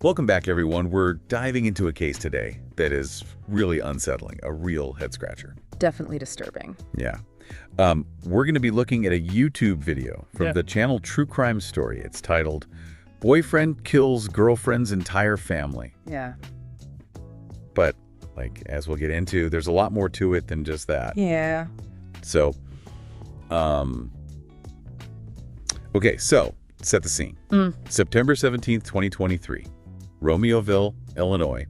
Welcome back, everyone. We're diving into a case today that is really unsettling, a real head-scratcher. Definitely disturbing. Yeah. We're going to be looking at a YouTube video from the channel True Crime Story. It's titled, Boyfriend Kills Girlfriend's Entire Family. Yeah. But, as we'll get into, there's a lot more to it than just that. Yeah. So, okay, so set the scene. September 17th, 2023. Romeo, Ville, Illinois.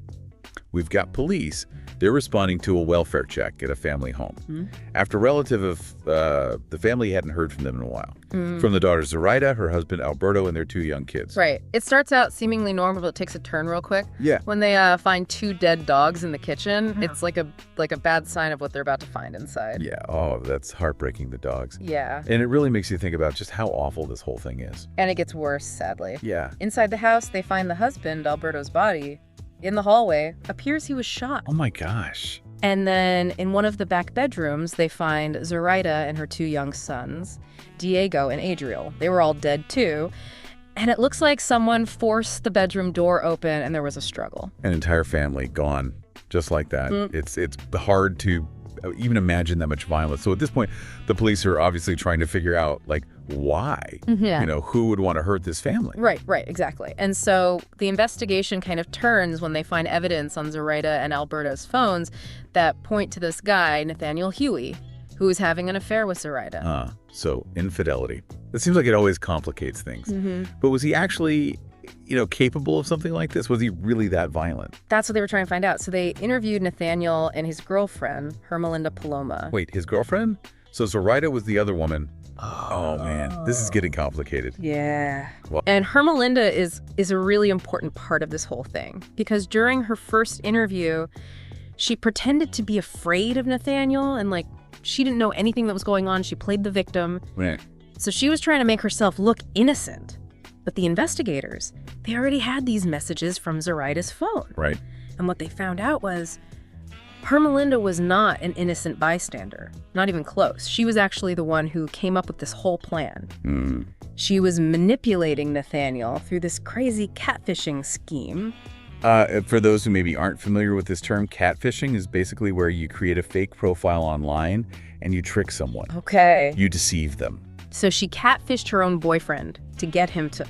We've got police. They're responding to a welfare check at a family home. After a relative of the family hadn't heard from them in a while. From the daughter Zoraida, her husband Alberto, and their 2 young kids. Right. It starts out seemingly normal, but it takes a turn real quick. Yeah. When they find 2 dead dogs in the kitchen, it's like a bad sign of what they're about to find inside. Yeah. Oh, that's heartbreaking, the dogs. Yeah. And it really makes you think about just how awful this whole thing is. And it gets worse, sadly. Yeah. Inside the house, they find the husband, Alberto's body. In the hallway, appears he was shot. Oh my gosh. And then in one of the back bedrooms, they find Zoraida and her 2 young sons, Diego and Adriel. They were all dead too. And it looks like someone forced the bedroom door open and there was a struggle. An entire family gone just like that. It's hard to even imagine that much violence. So at this point, the police are obviously trying to figure out, why? Yeah. Who would want to hurt this family? Right, exactly. And so the investigation kind of turns when they find evidence on Zoraida and Alberto's phones that point to this guy, Nathaniel Huey, who is having an affair with Zoraida. So infidelity. It seems like it always complicates things. But was he actually, capable of something like this? Was he really that violent? That's what they were trying to find out. So they interviewed Nathaniel and his girlfriend, Hermelinda Paloma. Wait, his girlfriend? So Zoraida was the other woman. Oh man, this is getting complicated. Yeah. Well, and Hermelinda is a really important part of this whole thing because during her first interview, she pretended to be afraid of Nathaniel and she didn't know anything that was going on. She played the victim. Right. So she was trying to make herself look innocent. But the investigators, they already had these messages from Zoraida's phone. Right. And what they found out was Hermelinda was not an innocent bystander, not even close. She was actually the one who came up with this whole plan. She was manipulating Nathaniel through this crazy catfishing scheme. For those who maybe aren't familiar with this term, catfishing is basically where you create a fake profile online and you trick someone. Okay. You deceive them. So she catfished her own boyfriend to get him to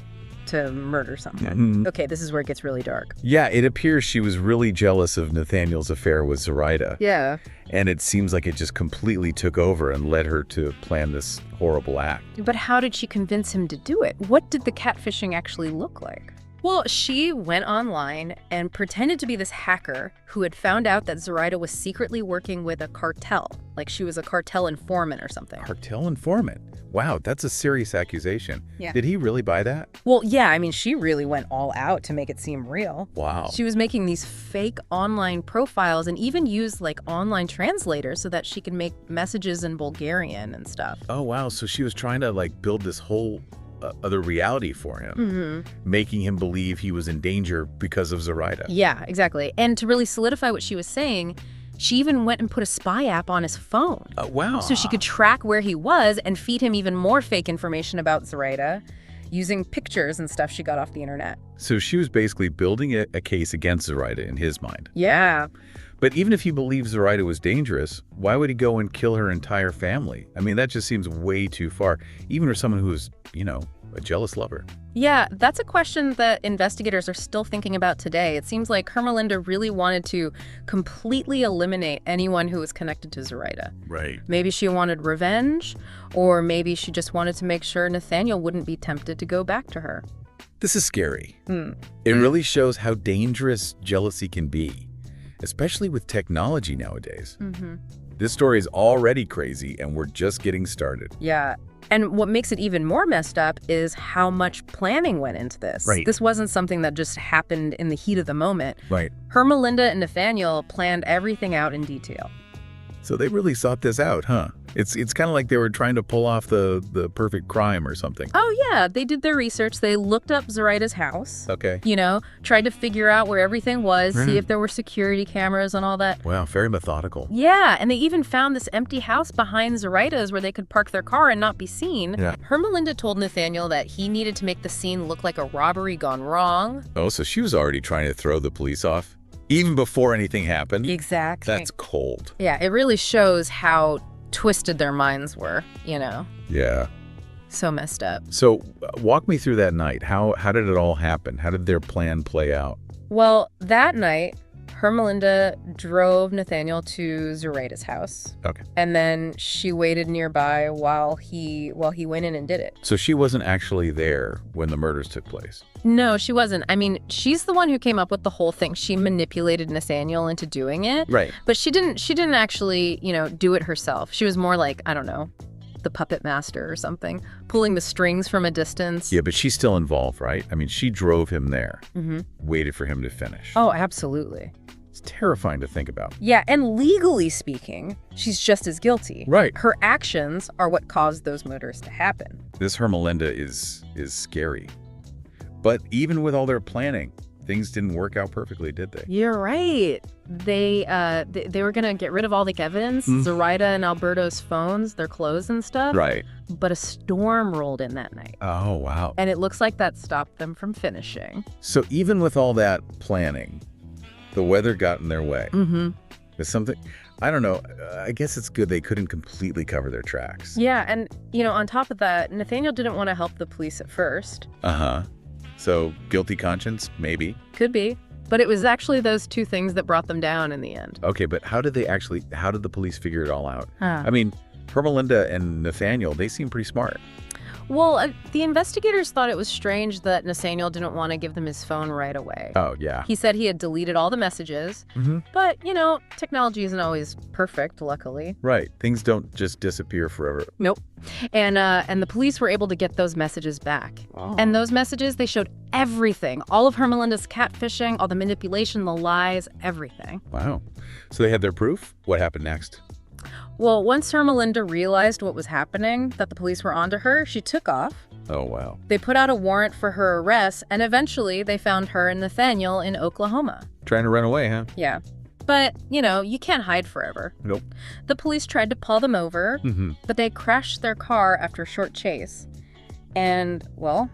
murder someone. Okay, this is where it gets really dark. Yeah, it appears she was really jealous of Nathaniel's affair with Zoraida. Yeah. And it seems like it just completely took over and led her to plan this horrible act. But how did she convince him to do it? What did the catfishing actually look like? Well, she went online and pretended to be this hacker who had found out that Zoraida was secretly working with a cartel. Like she was a cartel informant or something. Cartel informant? Wow, that's a serious accusation. Yeah. Did he really buy that? Well, yeah, I mean, she really went all out to make it seem real. Wow. She was making these fake online profiles and even used online translators so that she could make messages in Bulgarian and stuff. Oh, wow. So she was trying to build this whole other reality for him, making him believe he was in danger because of Zoraida. Yeah, exactly. And to really solidify what she was saying, she even went and put a spy app on his phone. Wow. So she could track where he was and feed him even more fake information about Zoraida using pictures and stuff she got off the internet. So she was basically building a case against Zoraida in his mind. Yeah. But even if he believed Zoraida was dangerous, why would he go and kill her entire family? I mean, that just seems way too far, even for someone who's, a jealous lover. Yeah, that's a question that investigators are still thinking about today. It seems like Hermelinda really wanted to completely eliminate anyone who was connected to Zoraida. Right. Maybe she wanted revenge, or maybe she just wanted to make sure Nathaniel wouldn't be tempted to go back to her. This is scary. It really shows how dangerous jealousy can be, especially with technology nowadays. This story is already crazy, and we're just getting started. Yeah. And what makes it even more messed up is how much planning went into this. Right. This wasn't something that just happened in the heat of the moment. Right. Hermelinda and Nathaniel planned everything out in detail. So they really sought this out, huh? It's kind of like they were trying to pull off the perfect crime or something. Oh, yeah. They did their research. They looked up Zoraida's house. Okay. Tried to figure out where everything was, see if there were security cameras and all that. Wow, very methodical. Yeah, and they even found this empty house behind Zoraida's where they could park their car and not be seen. Yeah. Hermelinda told Nathaniel that he needed to make the scene look like a robbery gone wrong. Oh, so she was already trying to throw the police off? Even before anything happened? Exactly. That's cold. Yeah, it really shows how twisted their minds were, Yeah. So messed up. So walk me through that night. How did it all happen? How did their plan play out? Well, that night, Hermelinda drove Nathaniel to Zoraida's house. Okay. And then she waited nearby while he went in and did it. So she wasn't actually there when the murders took place? No, she wasn't. I mean, she's the one who came up with the whole thing. She manipulated Nathaniel into doing it. Right. But she didn't actually, do it herself. She was more like, I don't know, the puppet master or something, pulling the strings from a distance. Yeah, but she's still involved, right? I mean, she drove him there, waited for him to finish. Oh, absolutely. It's terrifying to think about. Yeah, and legally speaking, she's just as guilty. Right. Her actions are what caused those murders to happen. This Hermelinda is scary. But even with all their planning, things didn't work out perfectly, did they? You're right. They were going to get rid of all the evidence, Zoraida and Alberto's phones, their clothes and stuff. Right. But a storm rolled in that night. Oh, wow. And it looks like that stopped them from finishing. So even with all that planning, the weather got in their way. There's something, I don't know, I guess it's good they couldn't completely cover their tracks. Yeah, and, on top of that, Nathaniel didn't want to help the police at first. Uh-huh. So guilty conscience, maybe? Could be. But it was actually those two things that brought them down in the end. Okay, but how did the police figure it all out? Huh. I mean, Hermelinda and Nathaniel, they seem pretty smart. Well, the investigators thought it was strange that Nathaniel didn't want to give them his phone right away. Oh, yeah. He said he had deleted all the messages, but, technology isn't always perfect, luckily. Right. Things don't just disappear forever. Nope. And the police were able to get those messages back. Oh. And those messages, they showed everything. All of Hermelinda's catfishing, all the manipulation, the lies, everything. Wow. So they had their proof? What happened next? Well, once Hermelinda realized what was happening, that the police were onto her, she took off. Oh, wow. They put out a warrant for her arrest, and eventually they found her and Nathaniel in Oklahoma. Trying to run away, huh? Yeah. But, you can't hide forever. Nope. The police tried to pull them over, but they crashed their car after a short chase. And, well,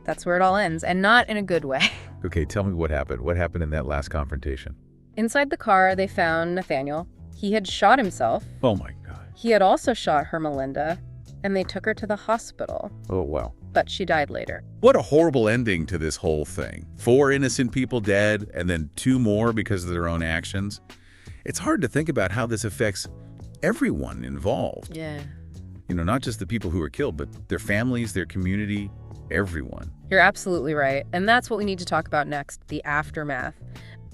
that's where it all ends, and not in a good way. Okay, tell me what happened. What happened in that last confrontation? Inside the car, they found Nathaniel. He had shot himself. Oh, my God. He had also shot Hermelinda, and they took her to the hospital. Oh, wow. But she died later. What a horrible ending to this whole thing. 4 innocent people dead, and then 2 more because of their own actions. It's hard to think about how this affects everyone involved. Yeah. Not just the people who were killed, but their families, their community, everyone. You're absolutely right. And that's what we need to talk about next, the aftermath.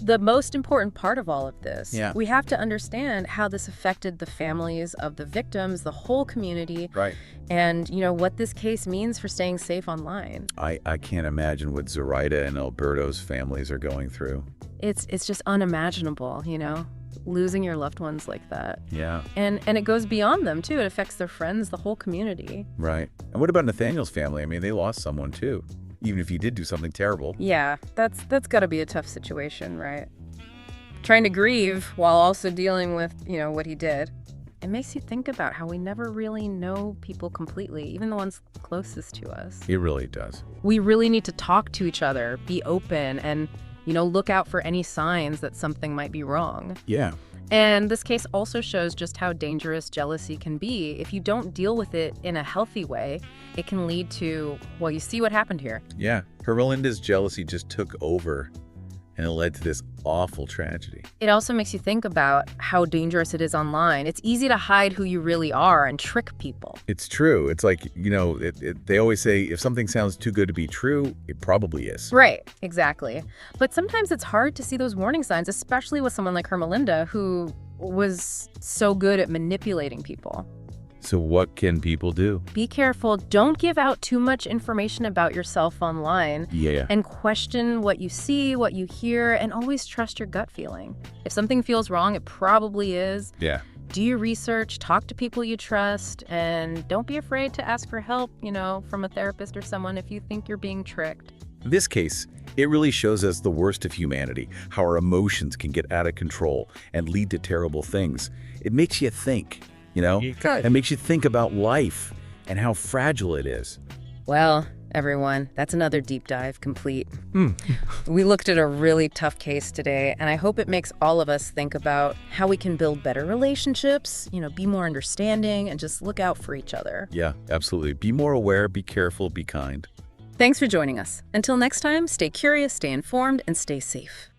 The most important part of all of this, we have to understand how this affected the families of the victims, the whole community, right? And, what this case means for staying safe online. I can't imagine what Zoraida and Alberto's families are going through. It's just unimaginable, losing your loved ones like that. Yeah. And it goes beyond them, too. It affects their friends, the whole community. Right. And what about Nathaniel's family? I mean, they lost someone, too. Even if he did do something terrible. Yeah, that's got to be a tough situation, right? Trying to grieve while also dealing with, what he did. It makes you think about how we never really know people completely, even the ones closest to us. It really does. We really need to talk to each other, be open, and, look out for any signs that something might be wrong. Yeah. And this case also shows just how dangerous jealousy can be. If you don't deal with it in a healthy way, it can lead to, well, you see what happened here. Yeah. Hermelinda's jealousy just took over, and it led to this awful tragedy. It also makes you think about how dangerous it is online. It's easy to hide who you really are and trick people. It's true. It's like, they always say if something sounds too good to be true, it probably is. Right, exactly. But sometimes it's hard to see those warning signs, especially with someone like Hermelinda, who was so good at manipulating people. So what can people do? Be careful. Don't give out too much information about yourself online. Yeah. And question what you see, what you hear, and always trust your gut feeling. If something feels wrong, it probably is. Yeah. do your research, talk to people you trust, and don't be afraid to ask for help, from a therapist or someone if you think you're being tricked. This case, it really shows us the worst of humanity, how our emotions can get out of control and lead to terrible things. It makes you think, It makes you think about life and how fragile it is. Well, everyone, that's another deep dive complete. We looked at a really tough case today, and I hope it makes all of us think about how we can build better relationships, be more understanding, and just look out for each other. Yeah, absolutely. Be more aware, be careful, be kind. Thanks for joining us. Until next time, stay curious, stay informed, and stay safe.